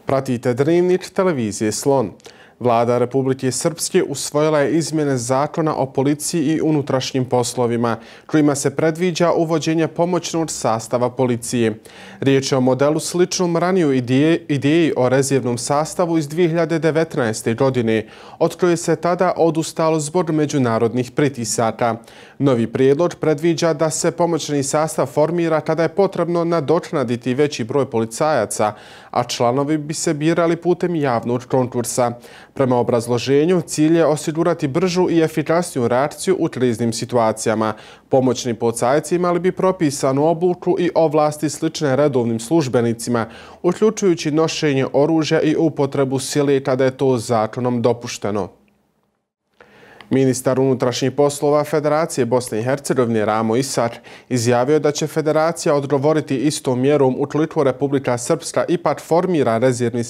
Pratite Dnevnik televizije Slon. Vlada Republike Srpske usvojila je izmjene Zakona o policiji i unutrašnjim poslovima, kojima se predviđa uvođenje pomoćnog sastava policije. Riječ je o modelu sličnom raniju ideji o rezervnom sastavu iz 2019. godine, od koje se tada odustalo zbog međunarodnih pritisaka. Novi prijedlog predviđa da se pomoćni sastav formira kada je potrebno nadoknaditi veći broj policajaca, a članovi bi se birali putem javnog konkursa. Prema obrazloženju, cilj je osigurati bržu i efikasniju reakciju u kriznim situacijama. Pomoćni policajci imali bi propisanu obuku i ovlasti slične redovnim službenicima, uključujući nošenje oružja i upotrebu sile kada je to zakonom dopušteno. Ministar unutrašnjih poslova Federacije Bosne i Hercegovine Ramo Isar izjavio da će Federacija odgovoriti istom mjerom ukoliko Republika Srpska ipak formira rezervni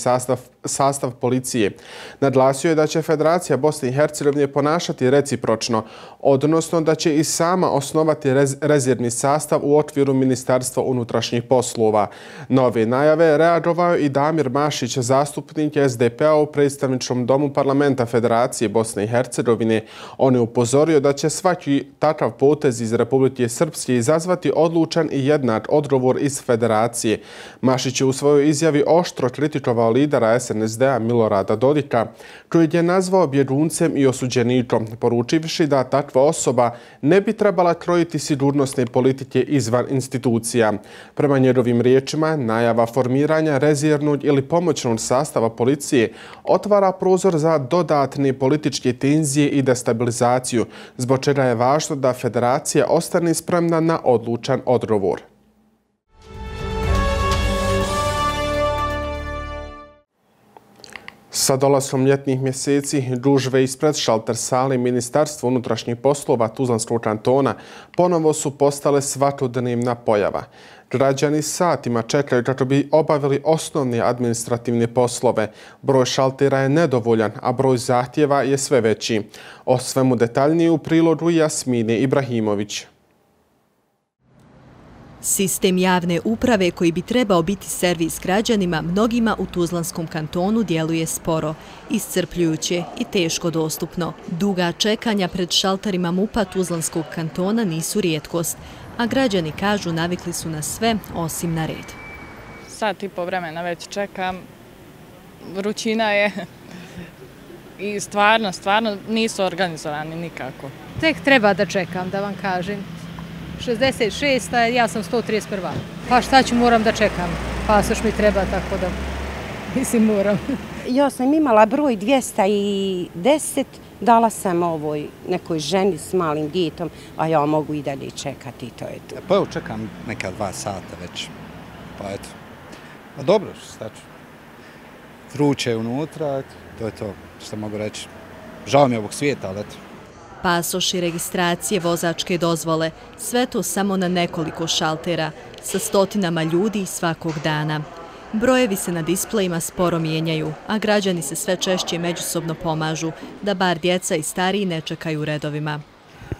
sastav policije. Naglasio je da će Federacija Bosne i Hercegovine ponašati recipročno, odnosno da će i sama osnovati rezervni sastav u okviru Ministarstva unutrašnjih poslova. Na ove najave reagovao i Damir Mašić, zastupnik SDP-a u predstavničkom domu Parlamenta Federacije Bosne i Hercegovine. On je upozorio da će svaki takav potez iz Republike Srpske izazvati odlučan i jednak odgovor iz Federacije. Mašić je u svojoj izjavi oštro kritikovao lidera SNSD-a Milorada Dodika, koji je nazvao bjeguncem i osuđenikom, poručivši da takva osoba ne bi trebala krojiti sigurnosne politike izvan institucija. Prema njegovim riječima, najava formiranja rezervnog ili pomoćnog sastava policije otvara prozor za dodatne političke tenzije i destabilizaciju, zbog čega je važno da Federacija ostane spremna na odlučan odgovor. Sa dolaskom ljetnih mjeseci, gužve ispred šalter sale Ministarstva unutrašnjih poslova Tuzlanskog kantona ponovo su postale svakodnevna pojava. Građani satima čekaju kako bi obavili osnovne administrativne poslove. Broj šaltera je nedovoljan, a broj zahtjeva je sve veći. O svemu detaljnije u prilogu Jasmine Ibrahimović. Sistem javne uprave koji bi trebao biti servis građanima mnogima u Tuzlanskom kantonu djeluje sporo, iscrpljujuće i teško dostupno. Duga čekanja pred šalterima MUP-a Tuzlanskog kantona nisu rijetkost, a građani kažu navikli su na sve osim na red. Sat i po vremena već čekam, vrućina je i stvarno nisu organizovani nikako. Tek treba da čekam, da vam kažem. 66, a ja sam 131. Pa šta ću, moram da čekam. Pasoš mi treba, tako da moram. Ja sam imala broj 210, dala sam ovoj nekoj ženi s malim djetom, a ja mogu i dalje čekati, to je to. Pa evo čekam neka 2 sata već, pa eto. A dobro, šta ću. Vruće je unutra, to je to što mogu reći. Žao mi je ovog svijeta, ali eto. Pasoš i registracije, vozačke dozvole, sve to samo na nekoliko šaltera, sa stotinama ljudi svakog dana. Brojevi se na displejima sporo mijenjaju, a građani se sve češće međusobno pomažu, da bar djeca i stariji ne čekaju u redovima.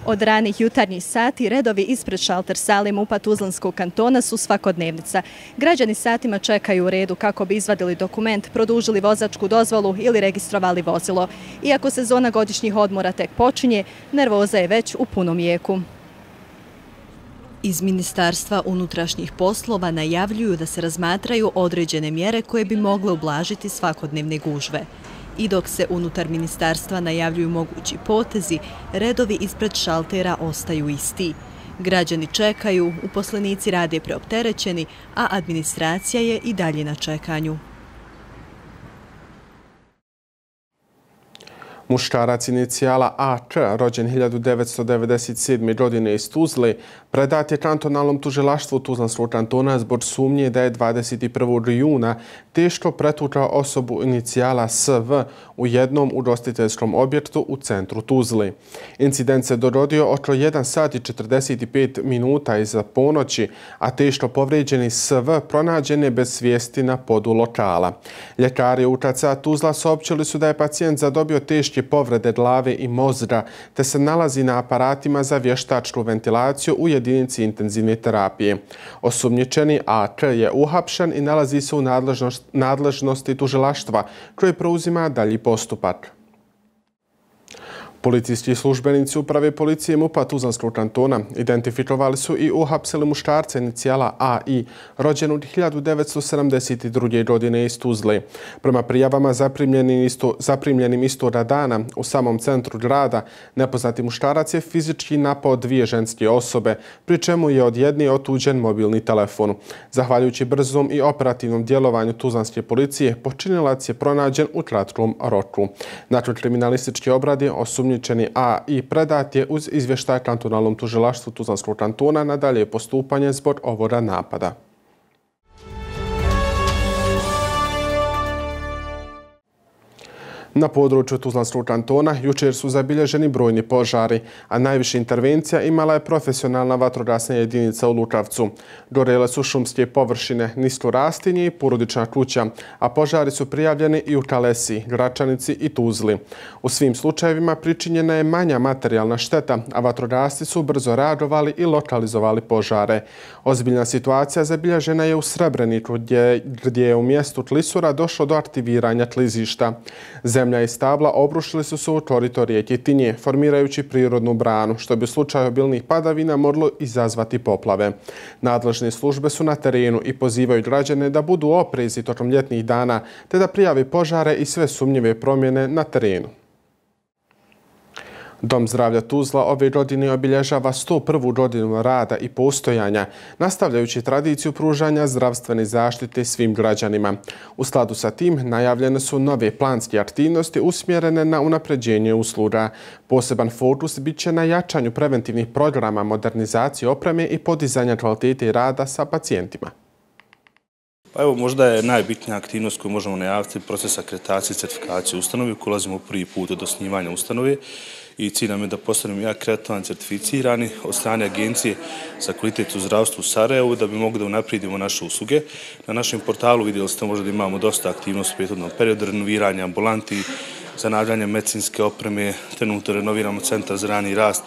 Od ranih jutarnjih sati redovi ispred šalter sale MUP-a Tuzlanskog kantona su svakodnevnica. Građani satima čekaju u redu kako bi izvadili dokument, produžili vozačku dozvolu ili registrovali vozilo. Iako sezona godišnjih odmora tek počinje, nervoza je već u punom jeku. Iz Ministarstva unutrašnjih poslova najavljuju da se razmatraju određene mjere koje bi mogle ublažiti svakodnevne gužve. I dok se unutar ministarstva najavljuju mogući potezi, redovi ispred šaltera ostaju isti. Građani čekaju, uposlenici rade preopterećeni, a administracija je i dalje na čekanju. Muškarac inicijala AK, rođen 1997. godine iz Tuzle, predat je kantonalnom tužilaštvu Tuzlanskog kantona zbog sumnje da je 21. juna teško pretukao osobu inicijala SV u jednom ugostiteljskom objektu u centru Tuzle. Incident se dogodio oko 1 sat i 45 minuta iza ponoći, a teško povrijeđeni SV pronađen je bez svijesti na podu lokala. Ljekari UKC Tuzla saopćili su da je pacijent zadobio teške povrede glave i mozga, te se nalazi na aparatima za vještačku ventilaciju u jedinici jedinici intenzivne terapije. Osumnjičeni A.K. je uhapšen i nalazi se u nadležnosti tužilaštva, koje preuzima dalji postupak. Policijski službenici uprave policije MUP-a Tuzlanskog kantona identifikovali su i uhapsili muškarca inicijala A.I. rođenog 1972. godine iz Tuzle. Prema prijavama zaprimljenim istoga dana u samom centru grada, nepoznati muškarac je fizički napao dvije ženske osobe, pri čemu je od jedne otuđen mobilni telefon. Zahvaljujući brzom i operativnom djelovanju Tuzlanske policije, počinilac je pronađen u kratkom roku. Nakon kriminalističke obrade, osumnjičeni A.I. predat je uz izvještaj kantonalnom tužilaštvu Tuzlanskog kantona na dalje postupanje zbog ovoga napada. Na području Tuzlanskog kantona jučer su zabilježeni brojni požari, a najviše intervencija imala je profesionalna vatrogasna jedinica u Lukavcu. Gorele su šumske površine, nisko rastinje i porodična kuća, a požari su prijavljeni i u Kalesi, Gračanici i Tuzli. U svim slučajevima pričinjena je manja materijalna šteta, a vatrogasci su brzo reagovali i lokalizovali požare. Ozbiljna situacija zabilježena je u Srebreniku, gdje je u mjestu Klisura došlo do aktiviranja klizišta. Zemlja i stabla obrušili su se u korito rijeke Tinje, formirajući prirodnu branu, što bi u slučaju obilnih padavina moglo izazvati poplave. Nadležne službe su na terenu i pozivaju građane da budu oprezni tokom ljetnih dana, te da prijave požare i sve sumnjive promjene na terenu. Dom zdravlja Tuzla ove godine obilježava 101. godinu rada i postojanja, nastavljajući tradiciju pružanja zdravstvene zaštite svim građanima. U skladu sa tim najavljene su nove planske aktivnosti usmjerene na unapređenje usluga. Poseban fokus bit će na jačanju preventivnih programa, modernizacije opreme i podizanja kvalitete rada sa pacijentima. Pa evo, možda je najbitnija aktivnost koju možemo najaviti proces akreditacije i certifikacije ustanove, u kojoj ulazimo prvi put od osnivanja ustanove i cilj nam je da postanemo i akreditovan certificirani od strane Agencije za kvalitet u zdravstvu u Sarajevu da bi mogli da unaprijedimo naše usluge. Na našem portalu vidjeli ste možda da imamo dosta aktivnosti u prethodnom periodu, renoviranja ambulanti, zanavljanje medicinske opreme, trenutno renoviramo centar za rani rast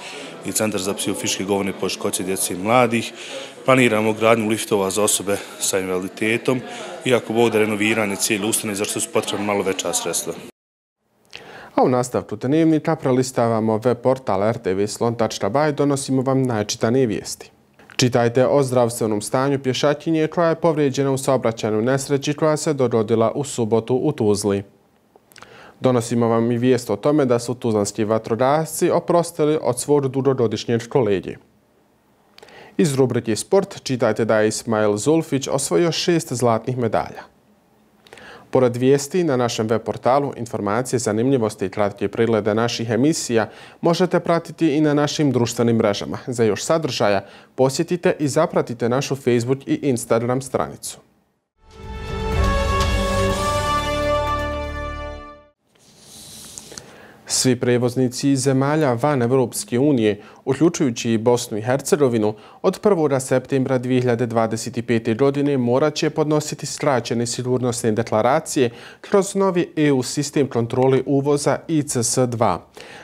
i centar za psihofizičke govorne poteškoće djece i mladih. Planiramo gradnju liftova za osobe sa invaliditetom i ako Bog da renoviranje cijele ustanove, zašto su potrebna malo veća sredstva. A u nastavku dnevnika prelistavamo web portal rtvslon.by i donosimo vam najčitanije vijesti. Čitajte o zdravstvenom stanju pješakinje koja je povrijeđena u saobraćajnoj nesreći koja se dogodila u subotu u Tuzli. Donosimo vam i vijest o tome da su tuzlanski vatrogasci oprostili od svog dugogodišnjeg kolege. Iz rubrike Sport čitajte da je Ismail Zulfić osvojio 6 zlatnih medalja. Pored vijesti na našem web portalu, informacije, zanimljivosti i kratke preglede naših emisija možete pratiti i na našim društvenim mrežama. Za još sadržaja posjetite i zapratite našu Facebook i Instagram stranicu. Svi prevoznici iz zemalja van Evropske unije, uključujući i Bosnu i Hercegovinu, od 1. septembra 2025. godine morat će podnositi skraćene sigurnosne deklaracije kroz novi EU sistem kontrole uvoza ICS2.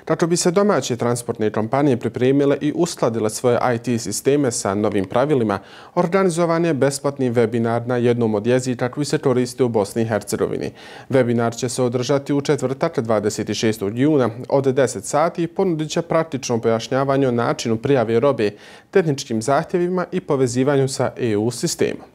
Kako bi se domaće transportne kompanije pripremile i uskladile svoje IT sisteme sa novim pravilima, organizovan je besplatni webinar na jednom od jezika koji se koristi u Bosni i Hercegovini. Webinar će se održati u četvrtak 26. juna od 10 sati i ponudit će praktično pojašnjavanje o načinu prijave robe, tehničkim zahtjevima i povezivanju sa EU sistemom.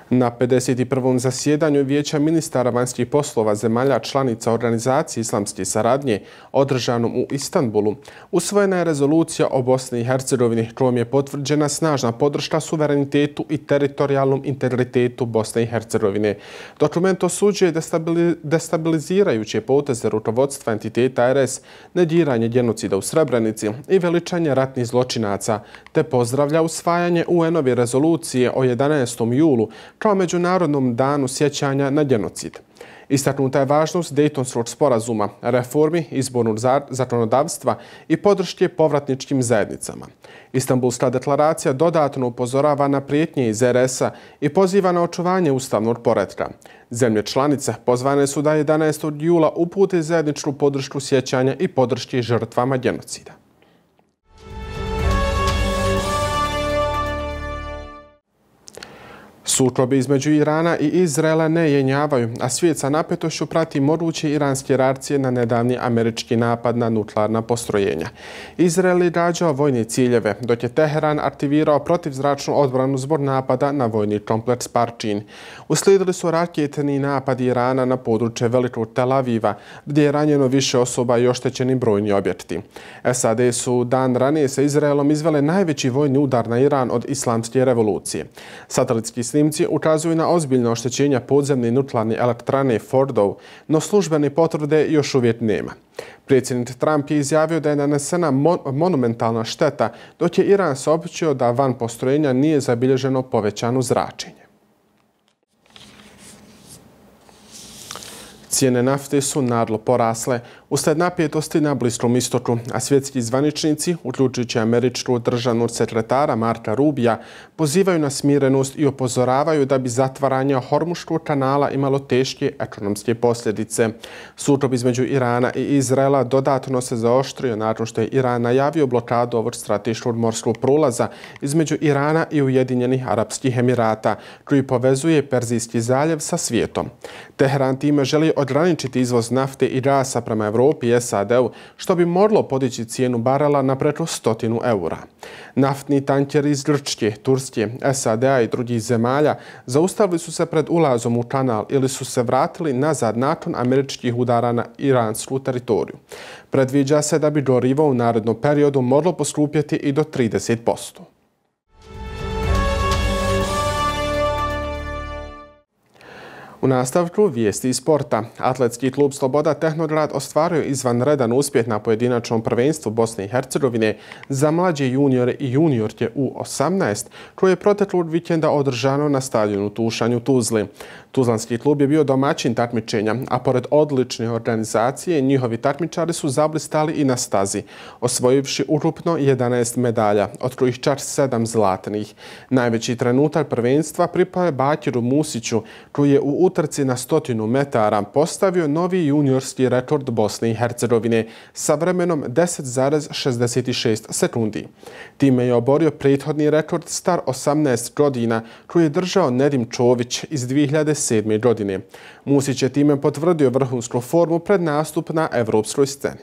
Na 51. zasjedanju Vijeća ministara vanjskih poslova zemalja članica Organizacije islamske saradnje održanom u Istanbulu usvojena je rezolucija o Bosni i Hercegovini kojom je potvrđena snažna podrška suverenitetu i teritorijalnom integritetu Bosne i Hercegovine. Dokument osuđuje destabilizirajuće poteze rukovodstva entiteta RS, negiranje genocida u Srebrenici i veličanje ratnih zločinaca, te pozdravlja usvajanje UN-ove rezolucije o 11. julu kao Međunarodnom danu sjećanja na genocid. Istaknuta je važnost Dejtonskog sporazuma, reformi izbornog zakonodavstva i podrške povratničkim zajednicama. Istanbulska deklaracija dodatno upozorava na prijetnje iz RS-a i poziva na očuvanje ustavnog poretka. Zemlje članice pozvane su da 11. jula upute zajedničku podršku sjećanja i podrške žrtvama genocida. Sukobi između Irana i Izraela ne jenjavaju, a svijet sa napetošću prati moguće iranske reakcije na nedavni američki napad na nuklearna postrojenja. Izrael je gađao vojne ciljeve, dok je Teheran aktivirao protivzračnu odbranu zbog napada na vojni kompleks Parčin. Uslijedili su raketni napadi Irana na područje Velikog Tel Aviva, gdje je ranjeno više osoba i oštećeni brojni objekti. SAD su dan ranije sa Izraelom izvele najveći vojni udar na Iran od islamske revolucije. Satelitski snimci ukazuju na ozbiljno oštećenja podzemne nuklearne elektrane Fordov, no službene potvrde još uvijek nema. Predsjednik Trump je izjavio da je nanesena monumentalna šteta, dok je Iran saopćio da van postrojenja nije zabilježeno povećano zračenje. Cijene nafte su naglo porasle usled napetosti na Bliskom istoku, a svjetski zvaničnici, uključujući američkog državnog sekretara Marka Rubija, pozivaju na smirenost i upozoravaju da bi zatvaranje Hormuškog kanala imalo teške ekonomske posljedice. Sukob između Irana i Izraela dodatno se zaoštrio nakon što je Iran najavio blokadu ovog strateškog morskog prolaza između Irana i Ujedinjenih Arapskih Emirata, koji povezuje Perzijski zaljev sa svijetom. Teheran time želi ograničiti izvoz nafte i gasa prema Evropi i SAD-u, što bi moglo podići cijenu barela na preko 100 eura. Naftni tankeri iz Grčke, Turske, SAD-a i drugih zemalja zaustavili su se pred ulazom u kanal ili su se vratili nazad nakon američkih udara na iransku teritoriju. Predviđa se da bi gorivo u narednom periodu moglo poskupjeti i do 30%. U nastavku vijesti iz sporta. Atletski klub Sloboda Tehnograd ostvario izvanredan uspjeh na pojedinačnom prvenstvu Bosne i Hercegovine za mlađe juniore i juniorke U18, koje je proteklog vikenda održano na stadionu Tušanj u Tuzli. Tuzlanski klub je bio domaćin takmičenja, a pored odlične organizacije, njihovi takmičari su zablistali i na stazi, osvojivši ukupno 11 medalja, od kojih čak 7 zlatnih. Najveći trenutak prvenstva pripao je Bakiru Musiću, koji je u utrci na 100 metara postavio novi juniorski rekord Bosne i Hercegovine sa vremenom 10,66 sekundi. Time je oborio prethodni rekord star 18 godina koji je držao Nedim Čović iz 2007. godine. Musić je time potvrdio vrhunsku formu pred nastup na evropskoj sceni.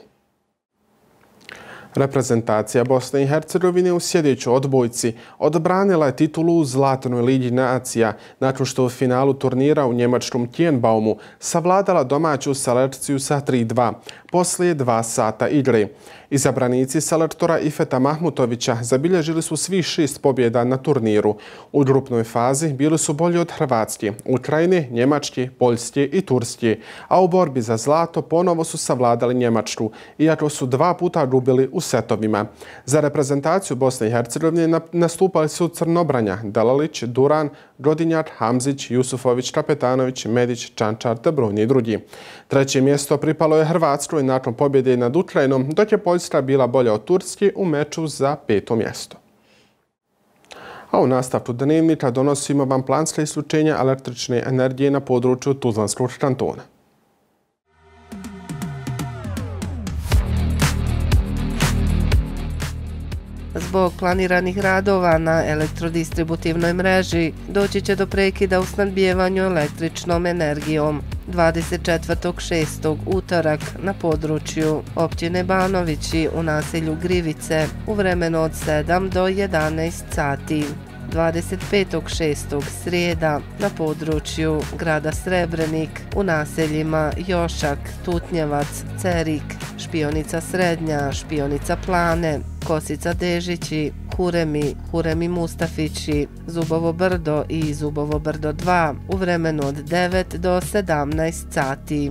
Reprezentacija Bosne i Hercegovine u sljedećoj odbojci odbranila je titulu u Zlatnoj ligi nacija nakon što u finalu turnira u njemačkom Kirnbaumu savladala domaću selekciju sa 3:2 poslije 2 sata igre. Izabranici selektora Ifeta Mahmutovića zabilježili su svih 6 pobjeda na turniru. U grupnoj fazi bili su bolji od Hrvatske, Ukrajine, Njemačke, Poljske i Turske, a u borbi za zlato ponovo su savladali Njemačku, iako su 2 puta gubili u setovima. Za reprezentaciju Bosne i Hercegovine nastupali su Crnobranja, Delalić, Duran, Godinjak, Hamzić, Jusufović, Kapetanović, Medić, Čančar te brojni drugi. Treće mjesto pripalo je Hrvatskoj nakon pobjede nad Ukrajinom, dok je Poljska bila bolja od Turske u meču za 5. mjesto. A u nastavku dnevnika donosimo vam planska isključenja električne energije na području Tuzlanskog kantona. Zbog planiranih radova na elektrodistributivnoj mreži doći će do prekida u snabdijevanju električnom energijom 24.6. utorak na području općine Banovići u naselju Grivice u vremenu od 7 do 11 sati. 25.6. srijeda na području grada Srebrenik u naseljima Jošak, Tutnjevac, Cerik, Špionica Srednja, Špionica Plane, Kosica Dežići, Kuremi, Kuremi Mustafići, Zubovo Brdo i Zubovo Brdo 2 u vremenu od 9 do 17 sati.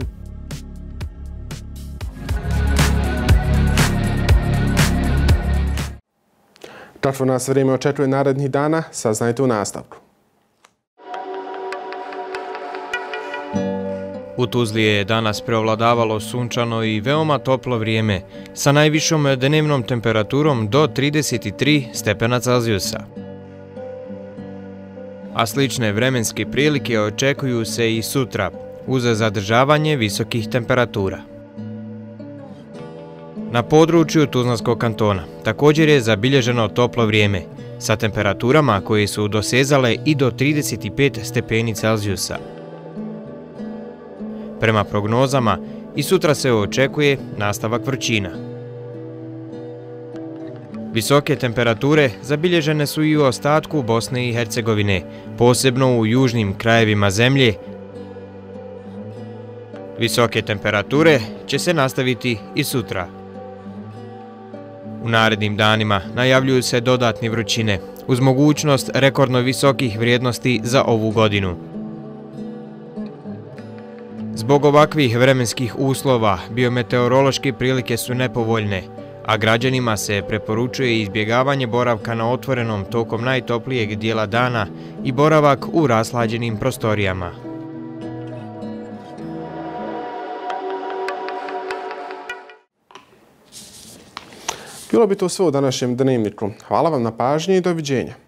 Kako nas vrijeme očekuje narednih dana, saznajte u nastavku. U Tuzli je danas preovladavalo sunčano i veoma toplo vrijeme sa najvišom dnevnom temperaturom do 33 stepena Celzijusa. A slične vremenske prilike očekuju se i sutra uz zadržavanje visokih temperatura. Na području Tuzlanskog kantona također je zabilježeno toplo vrijeme sa temperaturama koje su dosezale i do 35 stepeni Celzijusa. Prema prognozama, i sutra se očekuje nastavak vrućina. Visoke temperature zabilježene su i u ostatku Bosne i Hercegovine, posebno u južnim krajevima zemlje. Visoke temperature će se nastaviti i sutra. U narednim danima najavljuju se dodatne vrućine, uz mogućnost rekordno visokih vrijednosti za ovu godinu. Zbog ovakvih vremenskih uslova, biometeorološke prilike su nepovoljne, a građanima se preporučuje izbjegavanje boravka na otvorenom tokom najtoplijeg dijela dana i boravak u rashlađenim prostorijama. Bilo bi to sve u današnjem dnevniku. Hvala vam na pažnji i doviđenja.